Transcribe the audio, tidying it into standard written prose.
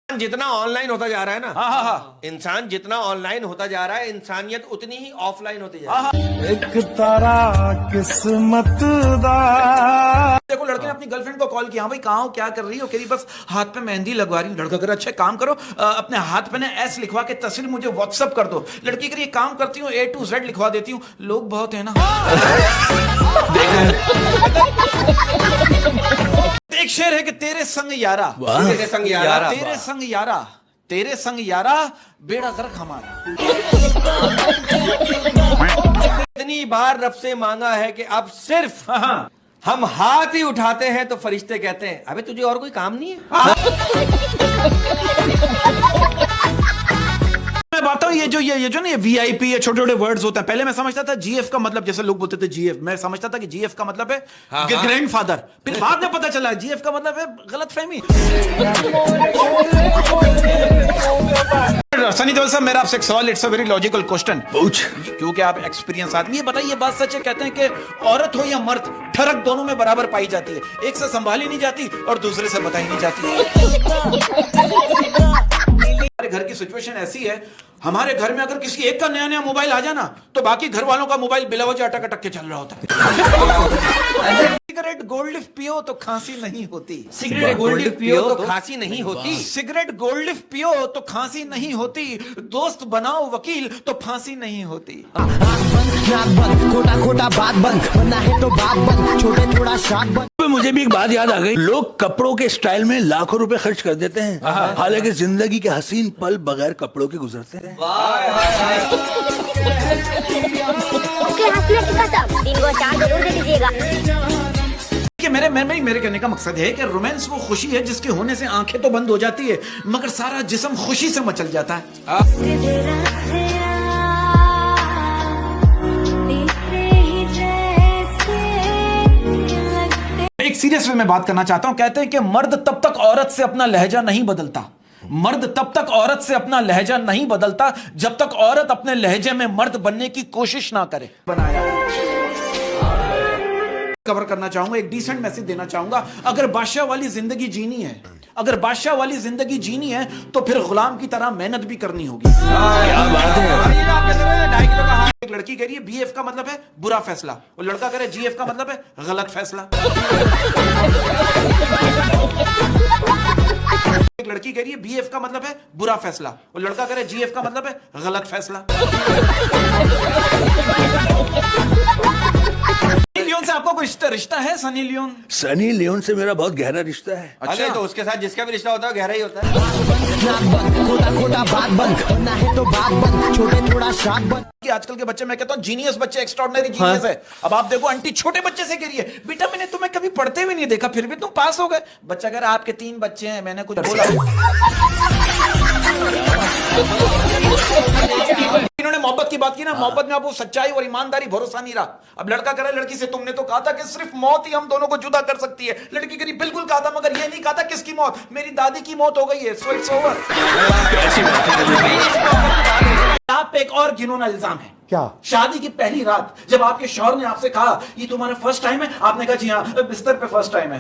जितना ऑनलाइन होता जा रहा है ना, हाँ हाँ, इंसान जितना ऑनलाइन होता जा रहा है, इंसानियत उतनी ही ऑफलाइन होती जा रही है। एक तारा किस्मत दा। देखो लड़के ने अपनी गर्लफ्रेंड को कॉल किया, हाँ भाई कहाँ हो, क्या कर रही हो, कह रही बस हाथ पे मेहंदी लगवा रही हूँ। लड़का कह रहा अच्छा काम करो, अपने हाथ पे ना एस लिखवा के तस्वीर मुझे व्हाट्सअप कर दो। लड़की कह रही काम करती हूँ A to Z लिखवा देती हूँ, लोग बहुत है ना। एक शेर है कि तेरे संग यारा, तेरे संग यारा, तेरे संग यारा, तेरे संग यारा, बेड़ा गर्क हमारा। इतनी बार रब से मांगा है कि अब सिर्फ हम हाथ ही उठाते हैं तो फरिश्ते कहते हैं अबे तुझे और कोई काम नहीं है। मैं बात हूँ ये जो ना ये VIP, ये छोटे छोटे वर्ड्स होते हैं। पहले मैं समझता था GF का मतलब, जैसे लोग बोलते थे GF, मैं समझता था कि GF का मतलब है ग्रैंडफादर। फिर बाद में पता चला GF का मतलब है गलतफहमी। सनी देओल साहब, मेरा आपसे एक सवाल, it's a very logical question. पूछ, क्योंकि आप एक्सपीरियंस आदमी। ये बताइए, बात सच है, कहते हैं कि औरत हो या मर्द, ठरक दोनों में बराबर पाई जाती है। एक से संभाली नहीं जाती और दूसरे से बताई नहीं जाती। हमारे घर की सिचुएशन ऐसी है, हमारे घर में अगर किसी एक का नया नया मोबाइल आ जाना तो बाकी घर वालों का मोबाइल बिला वजह अटक अटक के चल रहा होता है। सिगरेट गोल्ड लिफ पियो तो खांसी नहीं होती। सिगरेट गोल्ड लिफ पियो तो खांसी नहीं होती। सिगरेट गोल्ड लिफ पियो तो खांसी नहीं होती। दोस्त बनाओ वकील तो फांसी नहीं होती। खोटा खोटा बात बंद, बनना है तो बात बंद, छोटे थोड़ा शाक बंद। मुझे भी एक बात याद आ गई, लोग कपड़ों के स्टाइल में लाखों रुपए खर्च कर देते हैं, हालांकि जिंदगी के हसीन पल बगैर कपड़ों के गुजरते हैं। मेरे कहने का मकसद है कि रोमांस वो खुशी है जिसके होने से आंखें तो बंद हो जाती है मगर सारा जिस्म खुशी से मचल जाता है। एक सीरियस वे में बात करना चाहता हूं। कहते हैं कि मर्द तब तक औरत से अपना लहजा नहीं बदलता, मर्द तब तक औरत से अपना लहजा नहीं बदलता जब तक औरत अपने लहजे में मर्द बनने की कोशिश ना करे। बनाया कवर करना चाहूंगा, एक डिसेंट मैसेज देना चाहूंगा। अगर बादशाह वाली जिंदगी जीनी है, अगर बादशाह वाली जिंदगी जीनी है तो फिर गुलाम की तरह मेहनत भी करनी होगी। क्या बात है। एक लड़की कह रही है BF का मतलब है बुरा फैसला, और लड़का कह रहा है GF का मतलब है गलत फैसला। एक लड़की कह रही है BF का मतलब है बुरा फैसला, और लड़का कह रहा है GF का मतलब है गलत फैसला। लियोन से आपका कोई रिश्ता है? सनी लियोन, सनी लियोन से मेरा बहुत गहरा रिश्ता है। अच्छा, तो उसके साथ जिसका भी रिश्ता होता है गहरा ही होता है। खोटा खोटा बात बंद, बनना है तो बात बंद, छोटे थोड़ा शाक बंद। कि आजकल के बच्चे, मैं कहता हूँ जीनियस बच्चे, एक्स्ट्राऑर्डिनरी जीनियस है। अब आप देखो आंटी छोटे बच्चे से कह रही है बेटा मैंने तुम्हें कभी पढ़ते हुए नहीं देखा फिर भी तुम पास हो गए। बच्चा कह रहा आपके 3 बच्चे हैं, मैंने कुछ बोला। इन्होंने मोहब्बत की बात की ना, मोहब्बत में आपको सच्चाई और ईमानदारी भरोसा नहीं रहा। अब लड़का कह रहा है लड़की से तुमने तो कहा था कि सिर्फ मौत ही हम दोनों को जुदा कर सकती है। लड़की कह रही बिल्कुल कहा था, मगर ये नहीं कहा था किसकी मौत, मेरी दादी की मौत हो गई है, सो इट्स ओवर। आप पे एक और घिनौना इल्जाम है। क्या? शादी की पहली रात जब आपके शौहर ने आपसे कहा ये तुम्हारा फर्स्ट टाइम है, आपने कहा जी हाँ, बिस्तर पे फर्स्ट टाइम है।